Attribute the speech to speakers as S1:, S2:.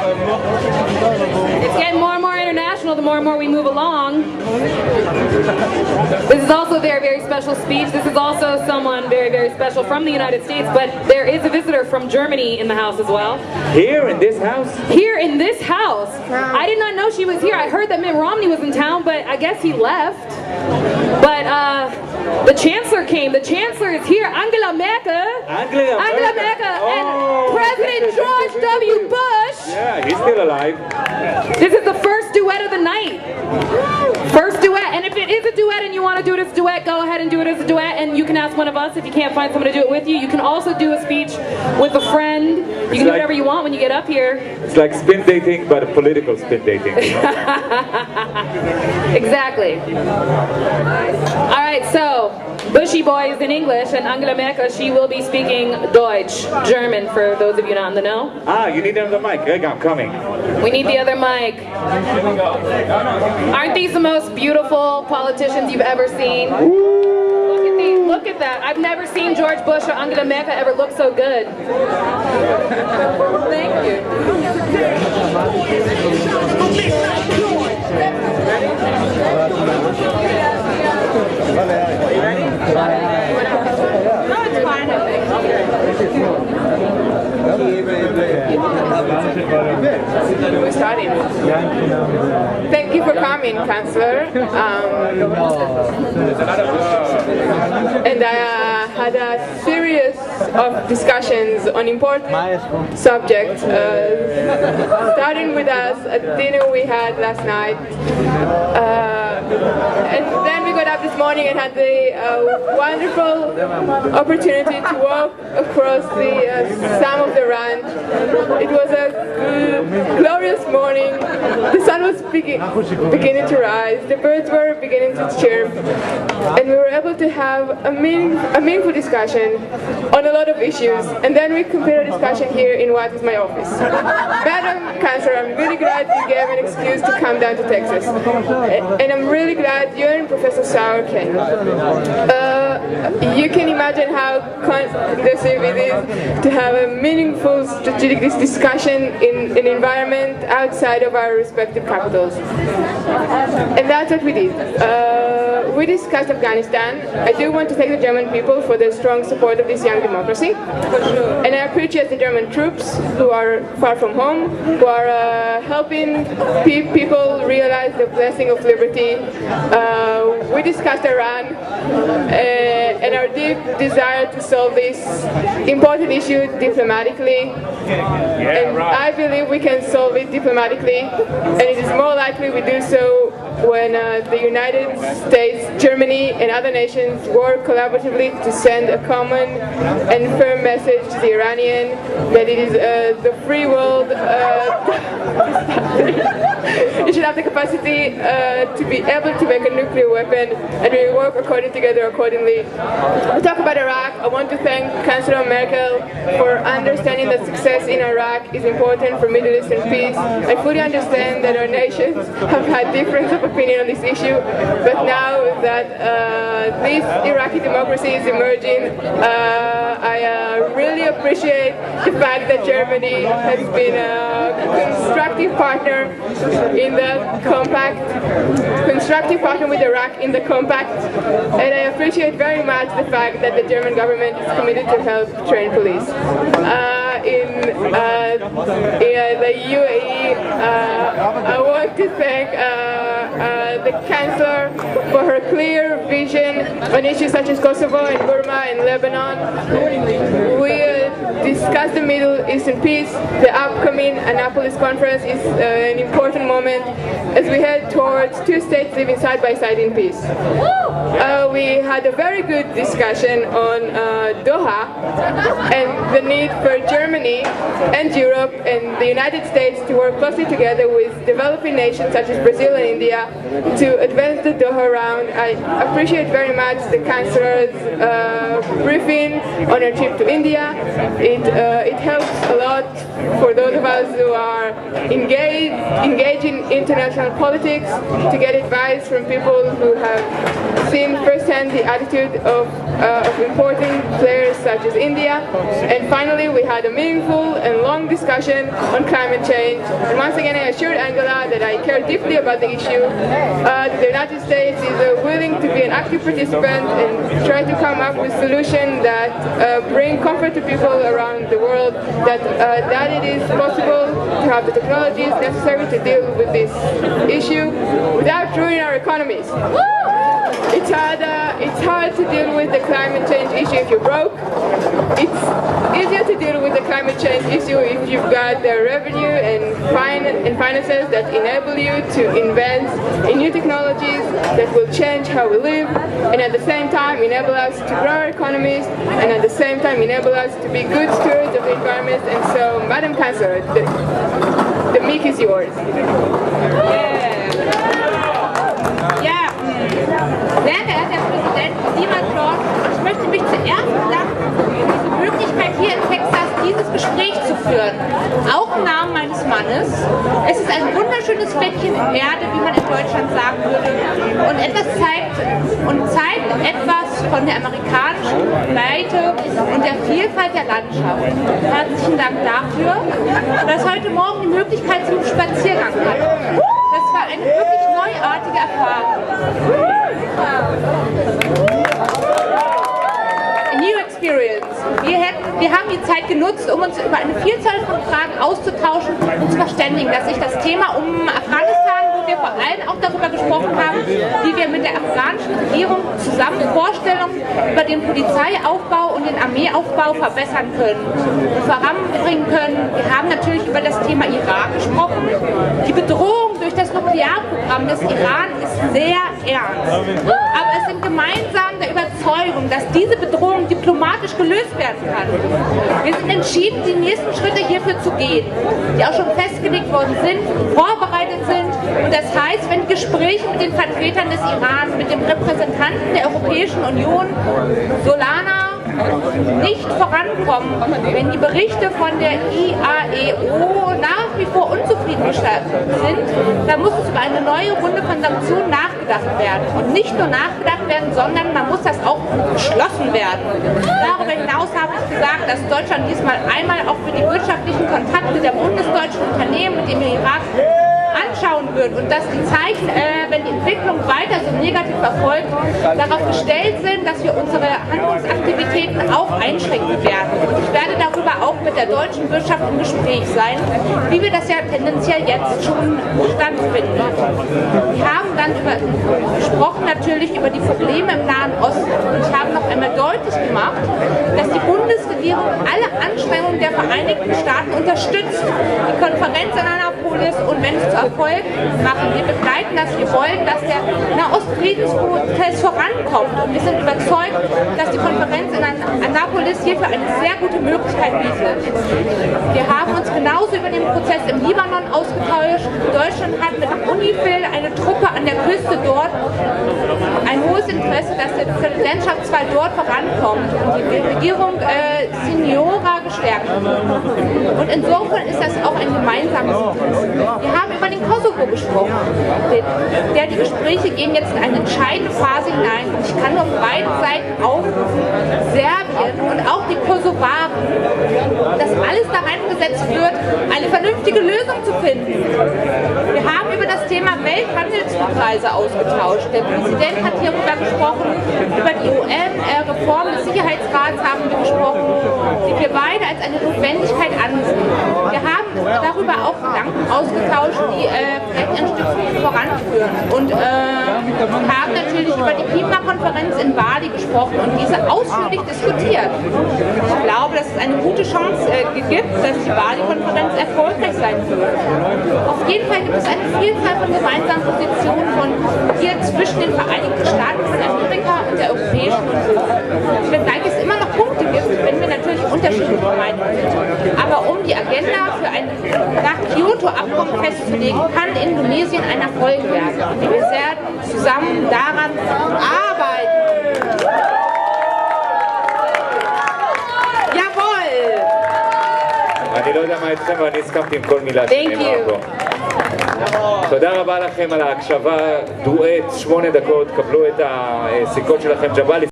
S1: It's getting more and more international the more and more we move along. This is also a very, very special speech. This is also someone very, very special from the United States, but there is a visitor from Germany in the house as well.
S2: Here in this house?
S1: Here in this house. I did not know she was here. I heard that Mitt Romney was in town, but I guess he left. But the Chancellor came. The Chancellor is here. Angela Merkel. Angela Merkel and President George W. Bush.
S2: Yeah, he's still alive.
S1: This is the first duet of the night. First duet. And if it is a duet and you want to do it as a duet, go ahead and do it as a duet. And you can ask one of us if you can't find someone to do it with you. You can also do a speech with a friend. You can do whatever you want when you get up here.
S2: It's like spin dating, but a political spin dating. You know?
S1: Exactly. Alright, so Bushy Boy is in English, and Angela Merkel, she will be speaking Deutsch, German, for those of you not in the know.
S2: Ah, you need another mic. I'm coming.
S1: We need the other mic. Aren't these the most beautiful politicians you've ever seen? Look at these, look at that. I've never seen George Bush or Angela Merkel ever look so good. Thank you. No, it's fine, I think.
S3: We're starting. Thank you for coming, Chancellor. And I had a series of discussions on important subjects, starting with us at dinner we had last night. And then we got up this morning and had the wonderful opportunity to walk across the Sam of the Ranch. It was a glorious morning. The sun was beginning to rise. The birds were beginning to chirp. And we were able to have a meaningful discussion on a lot of issues. And then we completed a discussion here in what is my office. Madam Chancellor, I'm really glad you gave an excuse to come down to Texas. And I'm really glad you and Professor Sauer came. You can imagine how conducive it is to have a meaningful strategic discussion in an environment outside of our respective capitals. And that's what we did. We discussed Afghanistan. I do want to thank the German people for their strong support of this young democracy. And I appreciate the German troops who are far from home, who are helping people realize the blessing of liberty. We discussed Iran and our deep desire to solve this important issue diplomatically. And I believe we can solve it diplomatically, and it is more likely we do so when the United States, Germany, and other nations work collaboratively to send a common and firm message to the Iranian that it is the free world. It should have the capacity to be able to make a nuclear weapon, and we work together accordingly. We talk about Iraq. I want to thank Chancellor Merkel for understanding that success in Iraq is important for Middle Eastern peace. I fully understand that our nations have had difference of opinion on this issue, but now that this Iraqi democracy is emerging, I really appreciate the fact that Germany has been a constructive partner in the compact, constructive partner with Iraq in the compact, and I appreciate very much the fact that the German government is committed to help train police. In the UAE, I want to thank the Chancellor for her clear vision on issues such as Kosovo and Burma and Lebanon. We discussed the Middle Eastern peace. The upcoming Annapolis conference is an important moment as we head towards two states living side by side in peace. We had a very good discussion on Doha and the need for Germany and Europe and the United States to work closely together with developing nations such as Brazil and India to advance the Doha round. I appreciate very much the Chancellor's briefing on her trip to India. It helps a lot for those of us who are engaged in international politics to get advice from people who have seen firsthand the attitude of important players such as India. And finally, we had a meaningful and long long discussion on climate change. And once again, I assured Angela that I care deeply about the issue. The United States is willing to be an active participant and try to come up with solutions that bring comfort to people around the world, that it is possible to have the technologies necessary to deal with this issue without ruining our economies. It's hard to deal with the climate change issue if you're broke. It's easier to deal with the climate change issue if you've got the revenue and finances that enable you to invest in new technologies that will change how we live, and at the same time enable us to grow our economies, and at the same time enable us to be good stewards of the environment. And so, Madam Chancellor, the mic is yours.
S4: Sehr geehrter Herr Präsident, lieber George, ich möchte mich zuerst bedanken für diese Möglichkeit, hier in Texas dieses Gespräch zu führen. Auch im Namen meines Mannes. Es ist ein wunderschönes Fleckchen Erde, wie man in Deutschland sagen würde, und zeigt etwas von der amerikanischen Weite und der Vielfalt der Landschaft. Herzlichen Dank dafür, dass heute Morgen die Möglichkeit zum Spaziergang hatten. Das war eine wirklich neuartige Erfahrung. A new experience. Wir haben die Zeit genutzt, um uns über eine Vielzahl von Fragen auszutauschen und zu verständigen, dass sich das Thema um Afghanistan, wo wir vor allem auch darüber gesprochen haben, wie wir mit der afghanischen Regierung zusammen Vorstellungen über den Polizeiaufbau und den Armeeaufbau verbessern können, voranbringen können. Wir haben natürlich über das Thema Irak gesprochen. Die Bedrohung durch das Nuklearprogramm des Iran ist sehr ernst. Aber es sind gemeinsam der Überzeugung, dass diese Bedrohung diplomatisch gelöst werden kann. Wir sind entschieden, die nächsten Schritte hierfür zu gehen, die auch schon festgelegt worden sind, vorbereitet sind. Und das heißt, wenn Gespräche mit den Vertretern des Iran, mit dem Repräsentanten der Europäischen Union, Solana, nicht vorankommen, wenn die Berichte von der IAEO nach wie vor unzufriedenstellend sind, dann muss es über eine neue Runde von Sanktionen nachgedacht werden. Und nicht nur nachgedacht werden, sondern man muss das auch beschlossen werden. Darüber hinaus habe ich gesagt, dass Deutschland diesmal einmal auch für die wirtschaftlichen Kontakte der bundesdeutschen Unternehmen mit dem Irak anschauen wird und dass die Zeichen, wenn die Entwicklung weiter so negativ verfolgt, darauf gestellt sind, dass wir unsere Handlungsaktivitäten auch einschränken werden. Und ich werde darüber auch mit der deutschen Wirtschaft im Gespräch sein, wie wir das ja tendenziell jetzt schon stattfinden. Wir haben dann gesprochen natürlich über die Probleme im Nahen Osten und ich habe noch einmal deutlich gemacht, dass die Bundesregierung alle Anstrengungen der Vereinigten Staaten unterstützt. Die Konferenz in Annapolis und wenn es zu Erfolg machen. Wir begleiten das, wir wollen, dass der Nahostfriedensprozess vorankommt und wir sind überzeugt, dass die Konferenz in Annapolis hierfür eine sehr gute Möglichkeit bietet. Wir haben uns genauso über den Prozess im Libanon ausgetauscht. Deutschland hat mit UNIFIL eine Truppe an der Küste dort ein hohes Interesse, dass die Präsidentschaftswahl dort vorankommt und die Regierung Seniora gestärkt wird. Und insofern ist das auch ein gemeinsames Interesse. Wir haben über den Kosovo gesprochen. Die Gespräche gehen jetzt in eine entscheidende Phase hinein. Und ich kann nur auf beiden Seiten aufrufen, Serbien und auch die Kosovaren, dass alles da reingesetzt wird, eine vernünftige Lösung zu finden. Wir haben über das Thema Welthandelspreise ausgetauscht. Der Präsident hat hierüber gesprochen, über die UN-Reform des Sicherheitsrats haben wir gesprochen, die wir beide als eine Notwendigkeit ansehen. Wir haben darüber auch Gedanken ausgetauscht, die Projektentwicklung voranführen. Und haben natürlich über die Klimakonferenz in Bali gesprochen und diese ausführlich diskutiert. Ich glaube, dass es eine gute Chance gibt, dass die Bali-Konferenz erfolgreich sein wird. Auf jeden Fall gibt es eine Vielzahl von gemeinsamen Positionen von hier zwischen den Vereinigten Staaten von Amerika und der Europäischen Union. Wenngleich es immer noch Punkte gibt, wenn wir natürlich unterschiedliche Meinungen sind. Aber um die Agenda für ein nach Kyoto-Abkommen festzulegen, kann Indonesien ein Erfolg werden. Und wir werden zusammen daran arbeiten. Jawohl!
S2: אני לא יודע מה אתכם, אבל אני הסכמתי עם כל מילה שנאמרה פה. תודה רבה לכם על ההקשבה, דואט, 8 דקות, קבלו את הסיכות שלכם, ג'באלי.